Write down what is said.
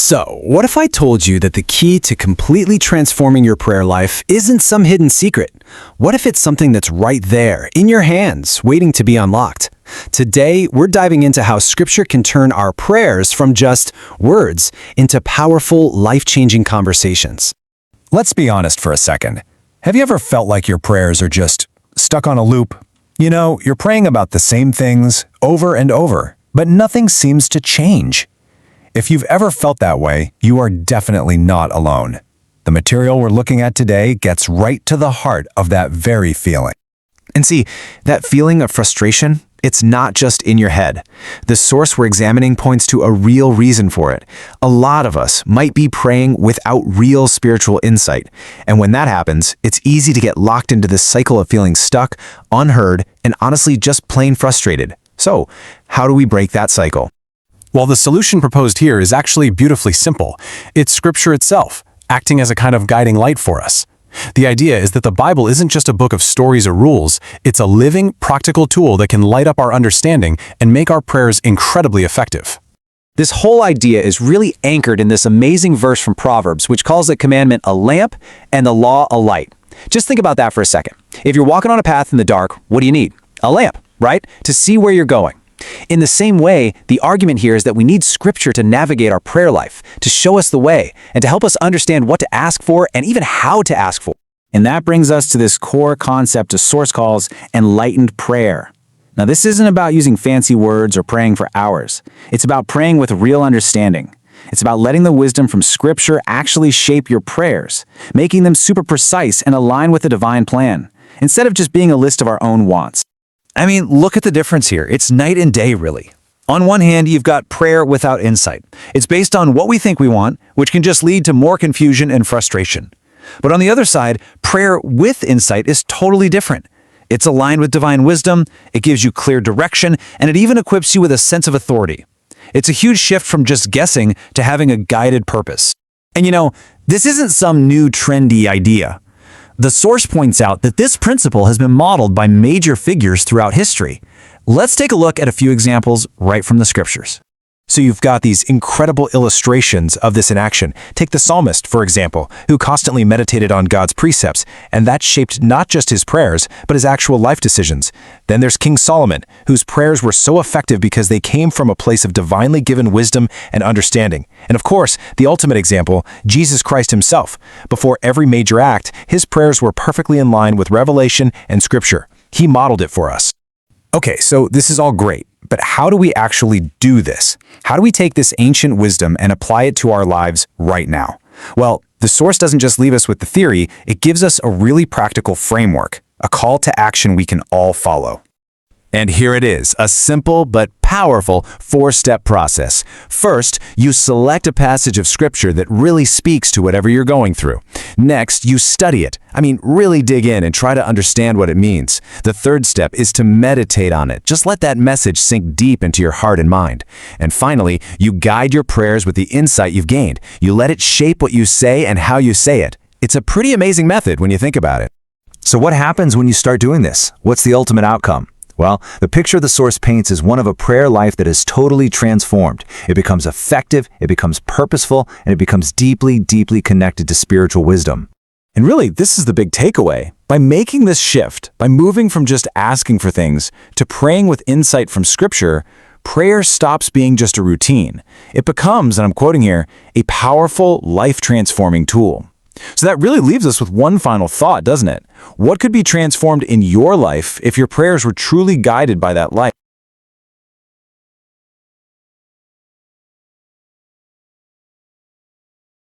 So, what if I told you that the key to completely transforming your prayer life isn't some hidden secret? What if it's something that's right there, in your hands, waiting to be unlocked? Today, we're diving into how Scripture can turn our prayers from just words into powerful, life-changing conversations. Let's be honest for a second. Have you ever felt like your prayers are just stuck on a loop? You know, you're praying about the same things over and over, but nothing seems to change. If you've ever felt that way, you are definitely not alone. The material we're looking at today gets right to the heart of that very feeling. And see, that feeling of frustration, it's not just in your head. The source we're examining points to a real reason for it. A lot of us might be praying without real spiritual insight. And when that happens, it's easy to get locked into this cycle of feeling stuck, unheard, and honestly just plain frustrated. So, how do we break that cycle? Well, the solution proposed here is actually beautifully simple. It's Scripture itself, acting as a kind of guiding light for us. The idea is that the Bible isn't just a book of stories or rules, it's a living, practical tool that can light up our understanding and make our prayers incredibly effective. This whole idea is really anchored in this amazing verse from Proverbs, which calls the commandment a lamp and the law a light. Just think about that for a second. If you're walking on a path in the dark, what do you need? A lamp, right? To see where you're going. In the same way, the argument here is that we need Scripture to navigate our prayer life, to show us the way, and to help us understand what to ask for and even how to ask for. And that brings us to this core concept a source calls enlightened prayer. Now, this isn't about using fancy words or praying for hours. It's about praying with real understanding. It's about letting the wisdom from Scripture actually shape your prayers, making them super precise and align with the divine plan, instead of just being a list of our own wants. I mean, look at the difference here. It's night and day, really. On one hand, you've got prayer without insight. It's based on what we think we want, which can just lead to more confusion and frustration. But on the other side, prayer with insight is totally different. It's aligned with divine wisdom, it gives you clear direction, and it even equips you with a sense of authority. It's a huge shift from just guessing to having a guided purpose. And you know, this isn't some new trendy idea. The source points out that this principle has been modeled by major figures throughout history. Let's take a look at a few examples right from the Scriptures. So you've got these incredible illustrations of this in action. Take the psalmist, for example, who constantly meditated on God's precepts, and that shaped not just his prayers, but his actual life decisions. Then there's King Solomon, whose prayers were so effective because they came from a place of divinely given wisdom and understanding. And of course, the ultimate example, Jesus Christ himself. Before every major act, his prayers were perfectly in line with revelation and Scripture. He modeled it for us. Okay, so this is all great, but how do we actually do this? How do we take this ancient wisdom and apply it to our lives right now? Well, the source doesn't just leave us with the theory, it gives us a really practical framework, a call to action we can all follow. And here it is, a simple but powerful four-step process. First, you select a passage of Scripture that really speaks to whatever you're going through. Next, you study it. Really dig in and try to understand what it means. The third step is to meditate on it. Just let that message sink deep into your heart and mind. And finally, you guide your prayers with the insight you've gained. You let it shape what you say and how you say it. It's a pretty amazing method when you think about it. So what happens when you start doing this? What's the ultimate outcome? Well, the picture the source paints is one of a prayer life that is totally transformed. It becomes effective, it becomes purposeful, and it becomes deeply, deeply connected to spiritual wisdom. And really, this is the big takeaway. By making this shift, by moving from just asking for things to praying with insight from Scripture, prayer stops being just a routine. It becomes, and I'm quoting here, a powerful, life-transforming tool. So that really leaves us with one final thought, doesn't it? What could be transformed in your life if your prayers were truly guided by that light?